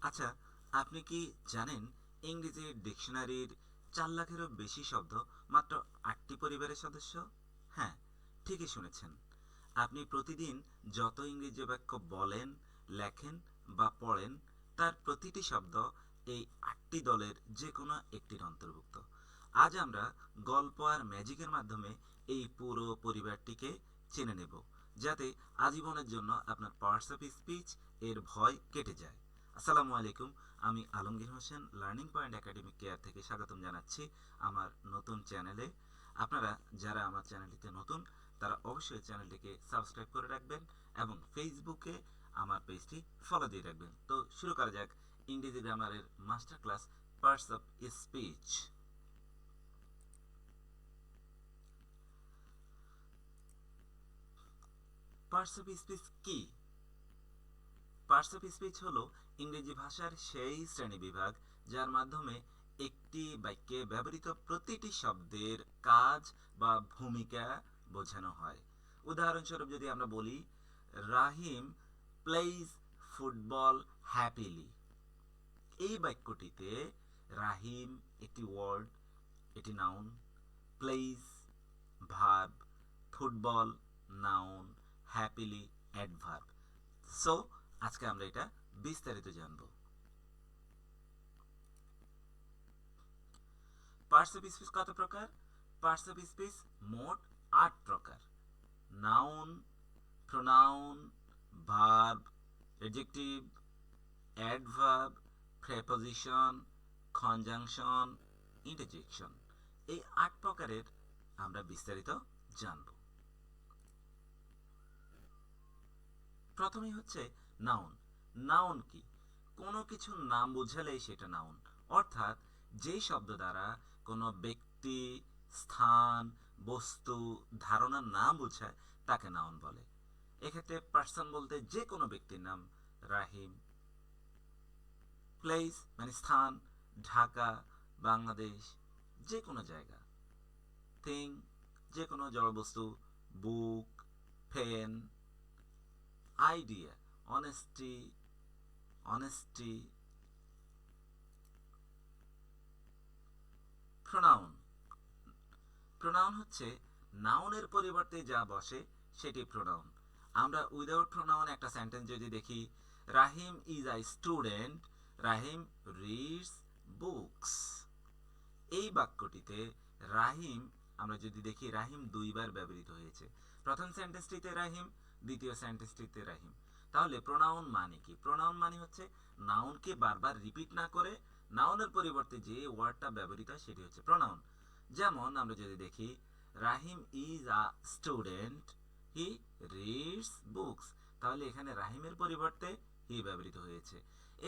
আচ্ছা, আপনি কি জানেন ইংরেজির ডিকশনারির 4 লাখেরও বেশি শব্দ মাত্র 8টি পরিবারের সদস্য? হ্যাঁ, ঠিকই শুনেছেন। আপনি প্রতিদিন যত ইংরেজি বাক্য বলেন, লেখেন বা পড়েন, তার প্রতিটি শব্দ এই 8টি দলের যে কোনো একটির অন্তর্ভুক্ত। আজ আমরা গল্প আর ম্যাজিকের মাধ্যমে এই পুরো পরিবারটিকে চেনে নেব, যাতে আজীবনের জন্য আপনার পার্টস অফ স্পিচ এর ভয় কেটে যায়। আসসালামু আলাইকুম। আমি Alamgir Hossain learning point academic care থেকে স্বাগতম জানাচ্ছি আমার নতুন চ্যানেলে। আপনারা যারা আমার চ্যানেলটিতে নতুন, তারা অবশ্যই চ্যানেলটিকে সাবস্ক্রাইব করে রাখবেন এবং ফেসবুকে আমার পেজটি ফলো দিয়ে রাখবেন। তো শুরু করা যাক ইংরেজি গ্রামারের master class, parts of speech. Parts of speech কি? পার্টস অফ স্পিচ হলো ইংরেজি ভাষার সেই শ্রেণীবিভাগ যার মাধ্যমে একটি বাক্যে ব্যবহৃত প্রতিটি শব্দের কাজ বা ভূমিকা বোঝানো হয়। উদাহরণস্বরূপ যদি আমরা বলি, রাহিম প্লেইজ ফুটবল হ্যাপিলি, এই বাক্যটিতে রাহিম একটি ওয়ার্ড, এটি noun, plays verb, football noun, happily adverb. So আজকে আমরা এটা বিস্তারিত জানব। পার্টস অফ স্পিচ কত প্রকার? পার্টস অফ স্পিচ মোট 8 প্রকার। Noun, pronoun, verb, adjective, adverb, preposition, conjunction, interjection. এই 8 প্রকারের আমরা বিস্তারিত জানব। প্রথমেই হচ্ছে নাউন। নাউন কি? কোনো কিছুর নাম বোঝালেই সেটা নাউন। অর্থাৎ যেই শব্দ দ্বারা কোনো ব্যক্তি, স্থান, বস্তু, ধারণার নাম বোঝায় তাকে নাউন বলে। এক্ষেত্রে পার্সন বলতে যে কোনো ব্যক্তির নাম, রাহিম। প্লেস মানে স্থান, ঢাকা, বাংলাদেশ, যে কোনো জায়গা। থিং যে কোনো জড়বস্তু, book, pen, idea, honesty, honesty. Pronoun. Pronoun হচ্ছে নাউনের পরিবর্তে যা বসে সেটি প্রোনাউন। আমরা উইদাউট প্রোনাউন একটা সেন্টেন্স যদি দেখি, Rahim is a student, Rahim reads books. এই বাক্যটিতে রাহিম, আমরা যদি দেখি রাহিম 2বার ব্যবহৃত হয়েছে। প্রথম সেন্টেন্সটিতে রাহিম, দ্বিতীয় সেন্টেন্সটিতে রাহিম। তাহলে প্রোনাউন মানে কি? প্রোনাউন মানে হচ্ছে নাউনকে বারবার রিপিট না করে নাউনের পরিবর্তে যে ওয়ার্ডটা ব্যবহৃত হয় সেটি হচ্ছে প্রোনাউন। যেমন আমরা যদি দেখি, Rahim is a student, he reads books. তাহলে এখানে রাহিমের পরিবর্তে হি ব্যবহৃত হয়েছে।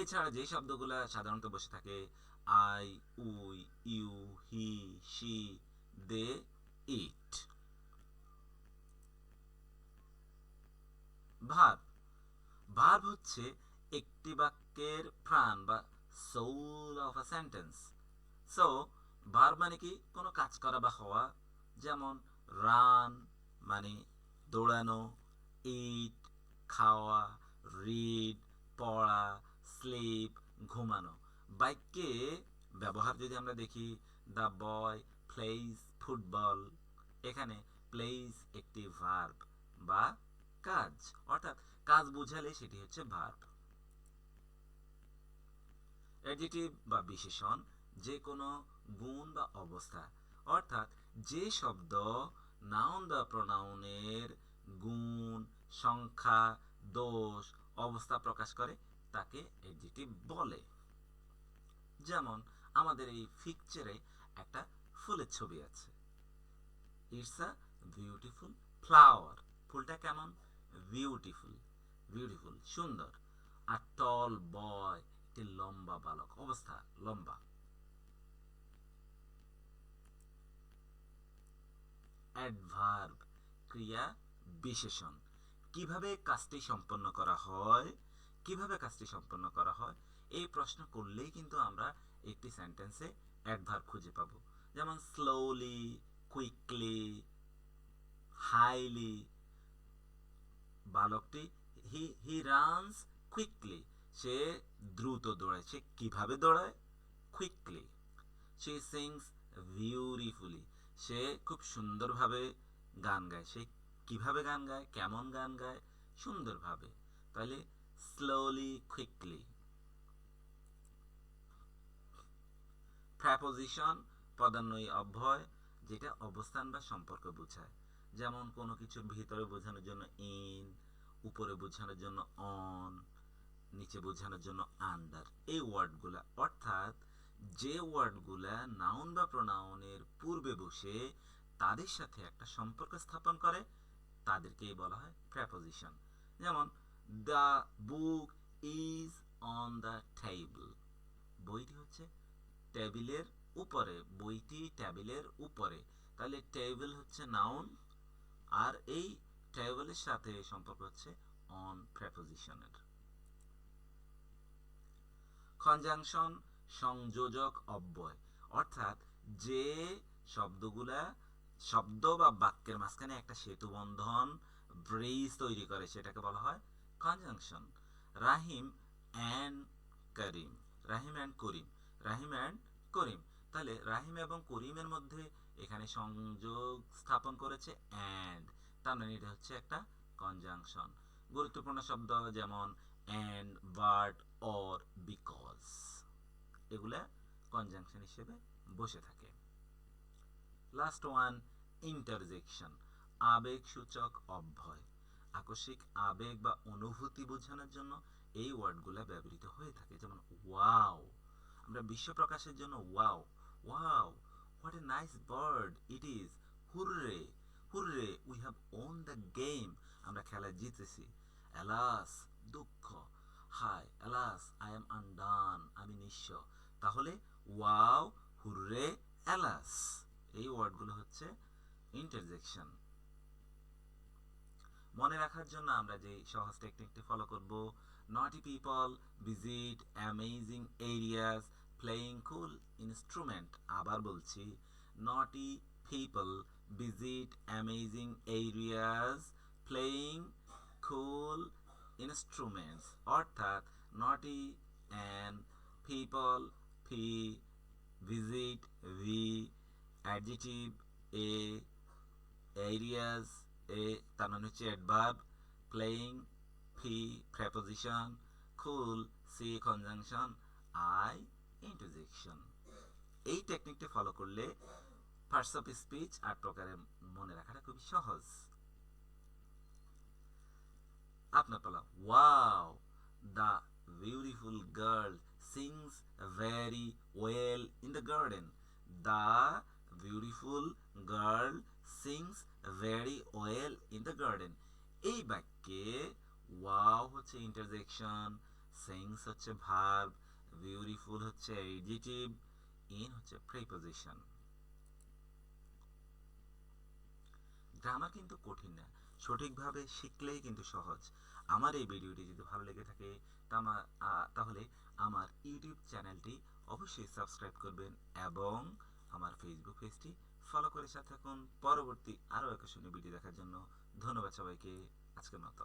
এছাড়া যে শব্দগুলো সাধারণত বসে থাকে, I, we, you, he, she, they, it. Verb. Verb হচ্ছে একটি বাক্যের প্রাণ বা soul of a sentence. So verb মানে কি? কোনো কাজ করা বা হওয়া। যেমন রান মানে দৌড়ানো, ইট খাওয়া, রিড পড়া, স্লিপ ঘুমানো। বাক্যে ব্যবহার যদি আমরা দেখি, দ্য বয় প্লেইজ ফুটবল, এখানে প্লেইজ একটি ভার্ব বা কাজ, অর্থাৎ কাজ বোঝালে সেটি হচ্ছে ভার্ব। অ্যাডজেক্টিভ বা বিশেষণ যে কোনো গুণ বা অবস্থা, অর্থাৎ যে শব্দ নাউন বা প্রোনাউনের গুণ, সংখ্যা, দোষ, অবস্থা প্রকাশ করে তাকে অ্যাডজেক্টিভ বলে। যেমন আমাদের এই পিকচারে একটা ফুলের ছবি আছে। It's a beautiful flower. ফুলটা কেমন? বিউটিফুল। বিউটিফুল সুন্দর। আর টল বয় একটি লম্বা বালক, অবস্থা লম্বা। অ্যাডভার্ব ক্রিয়া বিশেষণ। কিভাবে কাজটি সম্পন্ন করা হয়, কিভাবে কাজটি সম্পন্ন করা হয় এই প্রশ্ন করলেই কিন্তু আমরা একটি সেন্টেন্সে অ্যাডভার্ব খুঁজে পাবো। যেমন স্লোলি, কুইকলি, হাইলি। বালকটি হি রানস কুইকলি, সে দ্রুত দৌড়ায়। সে কিভাবে দৌড়ায়? কুইকলি। সে সিংস বিউটিফুলি। সে খুব সুন্দরভাবে গান গায়। সে কিভাবে গান গায়? কেমন গান গায়? সুন্দরভাবে। তাহলে স্লোলি, কুইকলি। প্রেপোজিশন পদান্বয়ী অব্যয়, যেটা অবস্থান বা সম্পর্ক বোঝায়। যেমন কোনো কিছুর ভিতরে বোঝানোর জন্য ইন, উপরে বোঝানোর জন্য অন, নিচে বোঝানোর জন্য আন্ডার। এই ওয়ার্ডগুলা, অর্থাৎ যে ওয়ার্ডগুলা নাউন বা প্রোনাউনের পূর্বে বসে তাদের সাথে একটা সম্পর্ক স্থাপন করে, তাদেরকেই বলা হয় প্রেপোজিশন। যেমন the book is on the table. বইটি হচ্ছে টেবিলের উপরে। বইটি টেবিলের উপরে। তাহলে টেবিল হচ্ছে নাউন, আর এই টেবিলের সাথে সম্পর্ক হচ্ছে অন প্রেপোজিশনের। কনজাংশন সংযোজক অব্যয়, অর্থাৎ যে শব্দগুলা শব্দ বা বাক্যের মাঝখানে একটা সেতু বন্ধন, ব্রিজ তৈরি করে, সেটাকে বলা হয় conjunction. Rahim and Karim. Rahim and Karim. Rahim and Karim. তাহলে রাহিম এবং করিমের মধ্যে এখানে সংযোগ স্থাপন করেছে অ্যান্ড, তার মানে এটা হচ্ছে একটা কনজাংশন। গুরুত্বপূর্ণ শব্দ যেমন অ্যান্ড, বাট, অর, বিকজ, এগুলা কনজাংশন হিসেবে বসে থাকে। লাস্ট ওয়ান, ইন্টারজেকশন আবেগসূচক অব্যয়। আকস্মিক আবেগ বা অনুভূতি বোঝানোর জন্য এই ওয়ার্ডগুলা ব্যবহৃত হয়ে থাকে। যেমন ওয়াও, আমরা বিশ্ব প্রকাশের জন্য wow, wow, what a nice bird it is, hurray, hurray, we have won the game, আমরা খেলা জিতেছি। অ্যালাস, দুঃখ, হাই, অ্যালাস, আই এম আনডান, আমি নিঃস্ব। তাহলে ওয়াও, হুররে, অ্যালাস, এই ওয়ার্ডগুলো হচ্ছে ইন্টারজেকশন। মনে রাখার জন্য আমরা যে সহজ টেকনিকটি ফলো করব, naughty people visit amazing areas playing cool instrument. আবার বলছি, naughty people visit amazing areas playing cool instruments, অর্থাৎ naughty and people, P, visit, V, adjective, A, areas, A, তার মানে হচ্ছে adverb, playing, P, preposition, cool, C, conjunction, I, interjection. এই টেকনিকটি follow করলে parts of speech 8 প্রকারের মনে রাখাটা খুবই সহজ। আপনার পালা। Wow, the beautiful girl sings very well in the garden. The beautiful girl sings very well in the garden. এই বাক্যে ওয়াও হচ্ছে ইন্টারজেকশন, সিংস হচ্ছে ভার্ব, বিউটিফুল হচ্ছে অ্যাডজেটিভ, ইন হচ্ছে প্রিপোজিশন। গ্রামার কিন্তু কঠিন না, সঠিকভাবে শিখলেই কিন্তু সহজ। আমার এই ভিডিওটি যদি ভালো লেগে থাকে তাহলে আমার ইউটিউব চ্যানেলটি অবশ্যই সাবস্ক্রাইব করবেন এবং আমার ফেসবুক পেজটি ফলো করে সাথে থাকুন। পরবর্তী আরও আকর্ষণীয় ভিডিও দেখার জন্য ধন্যবাদ সবাইকে। আজকের মতো